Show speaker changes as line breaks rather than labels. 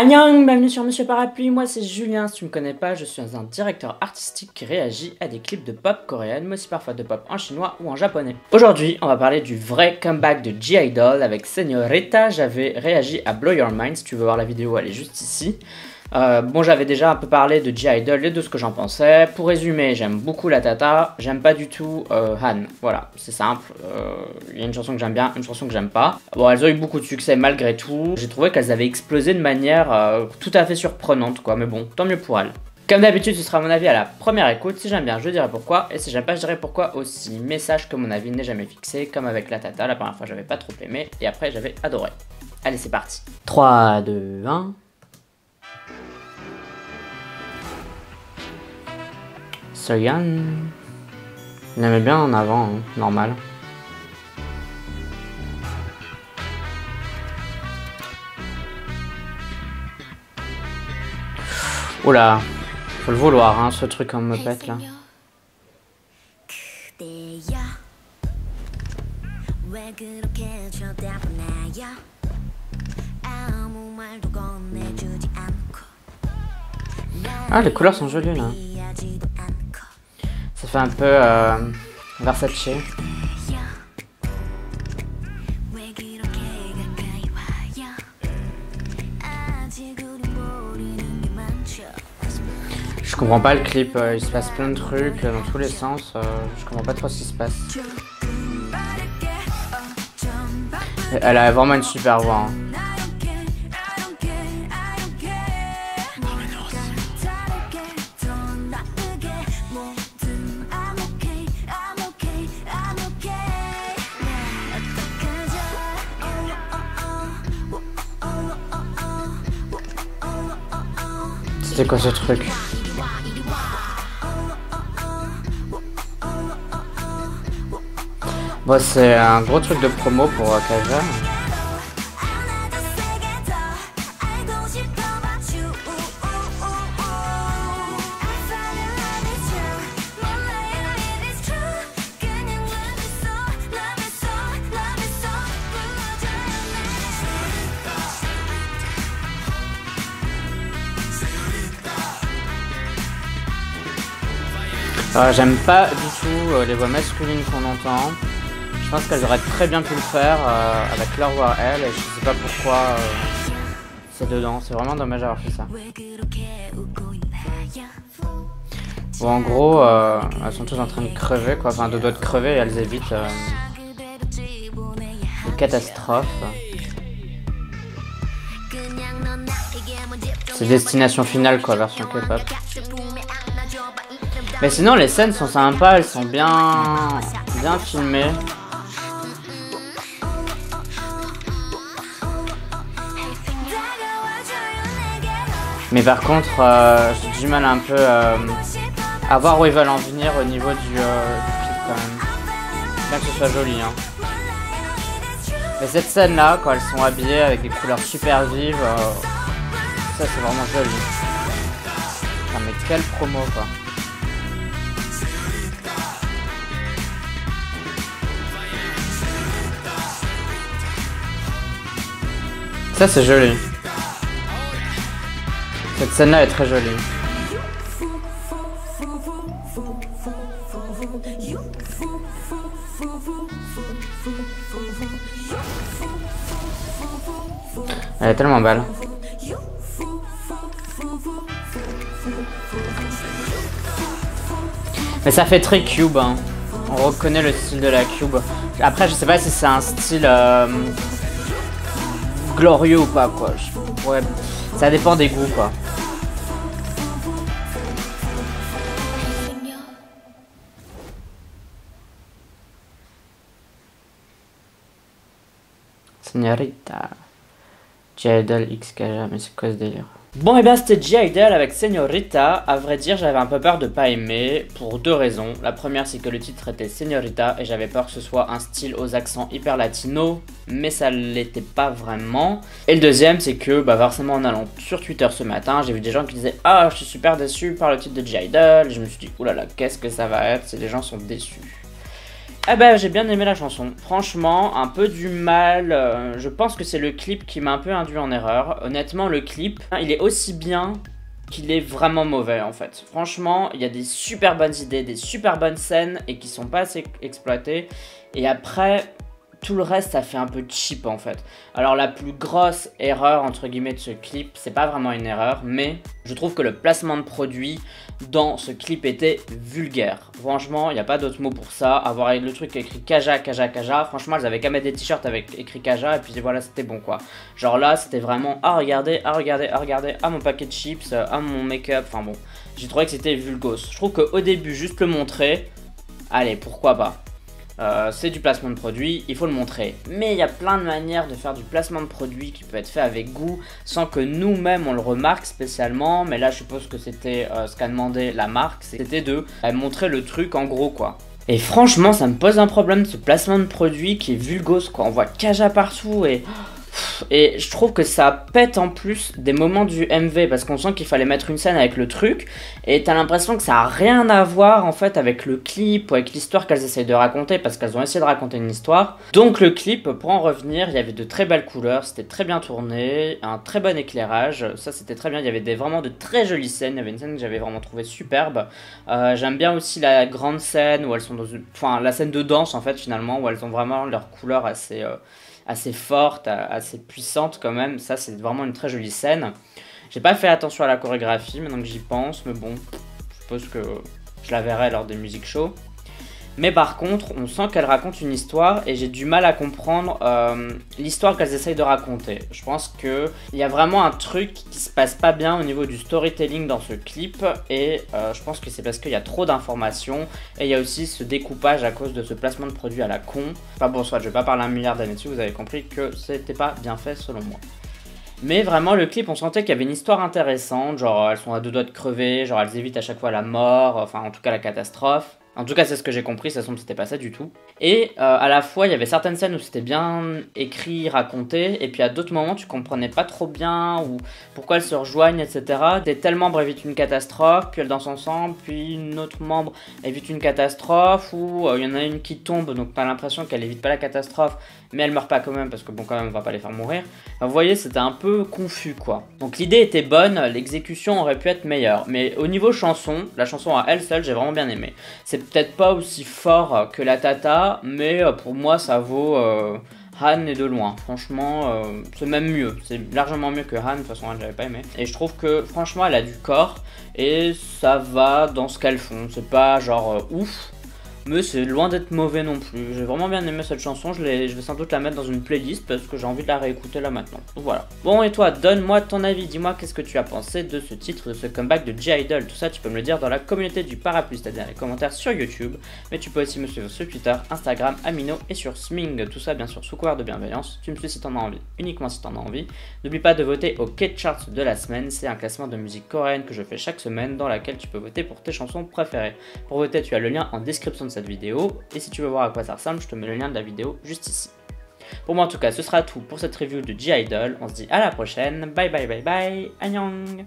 Annyeong, bienvenue sur Monsieur Parapluie, moi c'est Julien, si tu me connais pas, je suis un directeur artistique qui réagit à des clips de pop coréenne, mais aussi parfois de pop en chinois ou en japonais. Aujourd'hui, on va parler du vrai comeback de G-Idol avec Señorita. J'avais réagi à Blow Your Mind, si tu veux voir la vidéo, elle est juste ici. Bon, j'avais déjà un peu parlé de G-Idol et de ce que j'en pensais. Pour résumer, j'aime beaucoup la Tata, j'aime pas du tout Han. Voilà, c'est simple. Il y a une chanson que j'aime bien, une chanson que j'aime pas. Bon, elles ont eu beaucoup de succès malgré tout. J'ai trouvé qu'elles avaient explosé de manière tout à fait surprenante, quoi. Mais bon, tant mieux pour elles. Comme d'habitude, ce sera mon avis à la première écoute. Si j'aime bien, je dirai pourquoi. Et si j'aime pas, je dirai pourquoi aussi. Mais sache que mon avis n'est jamais fixé, comme avec la Tata. La première fois, j'avais pas trop aimé. Et après, j'avais adoré. Allez, c'est parti. 3, 2, 1... Soyeon, il aimait bien en avant, hein, normal. Oula, faut le vouloir, hein, ce truc en mopette là. Ah, les couleurs sont jolies là. Ça fait un peu Versace. Je comprends pas le clip, il se passe plein de trucs dans tous les sens, je comprends pas trop ce qui se passe. Elle a vraiment une super voix. Hein. C'est quoi ce truc? Bon, c'est un gros truc de promo pour Kaja. J'aime pas du tout les voix masculines qu'on entend. Je pense qu'elles auraient très bien pu le faire avec leur voix à elles, et je sais pas pourquoi c'est dedans. C'est vraiment dommage d'avoir fait ça. Bon, en gros, elles sont toutes en train de crever, quoi. Enfin, deux doigts de crever et elles évitent des catastrophes. C'est Destination Finale, quoi, version K-pop. Mais sinon, les scènes sont sympas, elles sont bien filmées. Mais par contre, j'ai du mal un peu à voir où ils veulent en venir au niveau du clip quand même. Bien que ce soit joli, hein. Mais cette scène-là, quand elles sont habillées avec des couleurs super vives, ça c'est vraiment joli. Ah, mais quelle promo, quoi. Ça c'est joli. Cette scène-là est très jolie. Elle est tellement belle. Mais ça fait très cube, hein. On reconnaît le style de la cube. Après, je sais pas si c'est un style glorieux ou pas, quoi. Ouais, ça dépend des goûts, quoi. Señorita. G-Idol X Kaja, mais c'est quoi ce délire? Bon, et bien c'était G-Idol avec Señorita. À vrai dire, j'avais un peu peur de pas aimer pour deux raisons. La première, c'est que le titre était Señorita et j'avais peur que ce soit un style aux accents hyper latinos, mais ça l'était pas vraiment. Et le deuxième, c'est que forcément en allant sur Twitter ce matin, j'ai vu des gens qui disaient « Ah, je suis super déçu par le titre de G-Idol ». Je me suis dit « Oulala, qu'est-ce que ça va être ?» Si les gens sont déçus. Ah bah j'ai bien aimé la chanson, franchement un peu du mal, je pense que c'est le clip qui m'a un peu induit en erreur. Honnêtement le clip, il est aussi bien qu'il est vraiment mauvais en fait. Franchement il y a des super bonnes idées, des super bonnes scènes et qui sont pas assez exploitées. Et après tout le reste ça fait un peu cheap en fait. Alors la plus grosse erreur entre guillemets de ce clip, c'est pas vraiment une erreur, mais je trouve que le placement de produit dans ce clip était vulgaire. Franchement, il n'y a pas d'autre mot pour ça. Avoir le truc écrit Kaja, Kaja, Kaja, franchement, elles avaient qu'à mettre des t-shirts avec écrit Kaja et puis voilà, c'était bon quoi. Genre là, c'était vraiment ah regardez, ah regardez, ah regardez, ah mon paquet de chips, ah mon make-up, enfin bon. J'ai trouvé que c'était vulgos. Je trouve qu'au début, juste le montrer, allez, pourquoi pas. C'est du placement de produit, il faut le montrer. Mais il y a plein de manières de faire du placement de produit qui peut être fait avec goût, sans que nous-mêmes on le remarque spécialement. Mais là je suppose que c'était ce qu'a demandé la marque, c'était de montrer le truc en gros quoi. Et franchement ça me pose un problème ce placement de produit qui est vulgose quoi. On voit Kaja partout et je trouve que ça pète en plus des moments du MV parce qu'on sent qu'il fallait mettre une scène avec le truc et t'as l'impression que ça a rien à voir en fait avec le clip ou avec l'histoire qu'elles essayent de raconter parce qu'elles ont essayé de raconter une histoire. Donc le clip, pour en revenir, il y avait de très belles couleurs, c'était très bien tourné, un très bon éclairage, ça c'était très bien, il y avait vraiment de très jolies scènes, il y avait une scène que j'avais vraiment trouvé superbe. J'aime bien aussi la grande scène où elles sont dans une... Enfin la scène de danse en fait finalement où elles ont vraiment leurs couleurs assez forte, assez puissante quand même. Ça c'est vraiment une très jolie scène. J'ai pas fait attention à la chorégraphie maintenant que j'y pense, mais bon, je suppose que je la verrai lors des music shows. Mais par contre, on sent qu'elle raconte une histoire et j'ai du mal à comprendre l'histoire qu'elles essayent de raconter. Je pense qu'il y a vraiment un truc qui se passe pas bien au niveau du storytelling dans ce clip et je pense que c'est parce qu'il y a trop d'informations et il y a aussi ce découpage à cause de ce placement de produit à la con. Enfin bon, soit je vais pas parler un milliard d'années dessus, vous avez compris que c'était pas bien fait selon moi. Mais vraiment le clip on sentait qu'il y avait une histoire intéressante, genre elles sont à deux doigts de crever, genre elles évitent à chaque fois la mort, enfin en tout cas la catastrophe. En tout cas c'est ce que j'ai compris, ça semble que c'était pas ça du tout. Et à la fois il y avait certaines scènes où c'était bien écrit, raconté, et puis à d'autres moments tu comprenais pas trop bien ou pourquoi elles se rejoignent, etc. Tel membre évite une catastrophe, puis elles dansent ensemble, puis une autre membre évite une catastrophe, ou il y en a une qui tombe, donc t'as l'impression qu'elle évite pas la catastrophe, mais elle meurt pas quand même, parce que bon quand même on va pas les faire mourir. Enfin, vous voyez c'était un peu confus quoi. Donc l'idée était bonne, l'exécution aurait pu être meilleure, mais au niveau chanson, la chanson à elle seule j'ai vraiment bien aimé. C'est peut-être pas aussi fort que la Tata, mais pour moi ça vaut Han et de loin. Franchement, c'est même mieux. C'est largement mieux que Han, de toute façon Han j'avais pas aimé. Et je trouve que franchement elle a du corps et ça va dans ce qu'elles font. C'est pas genre ouf, mais c'est loin d'être mauvais non plus. J'ai vraiment bien aimé cette chanson, je vais sans doute la mettre dans une playlist parce que j'ai envie de la réécouter là maintenant. Donc voilà. Bon et toi, donne-moi ton avis, dis-moi qu'est-ce que tu as pensé de ce titre, de ce comeback de G-Idol. Tout ça tu peux me le dire dans la communauté du parapluie, c'est-à-dire les commentaires sur YouTube. Mais tu peux aussi me suivre sur Twitter, Instagram, Amino et sur Sming. Tout ça bien sûr sous couvert de bienveillance. Tu me suis si t'en as envie, uniquement si t'en as envie. N'oublie pas de voter au K-Charts de la semaine, c'est un classement de musique coréenne que je fais chaque semaine dans laquelle tu peux voter pour tes chansons préférées. Pour voter tu as le lien en description de cette vidéo et si tu veux voir à quoi ça ressemble je te mets le lien de la vidéo juste ici. Pour moi en tout cas ce sera tout pour cette review de G-Idol, on se dit à la prochaine, bye bye bye bye, annyeong.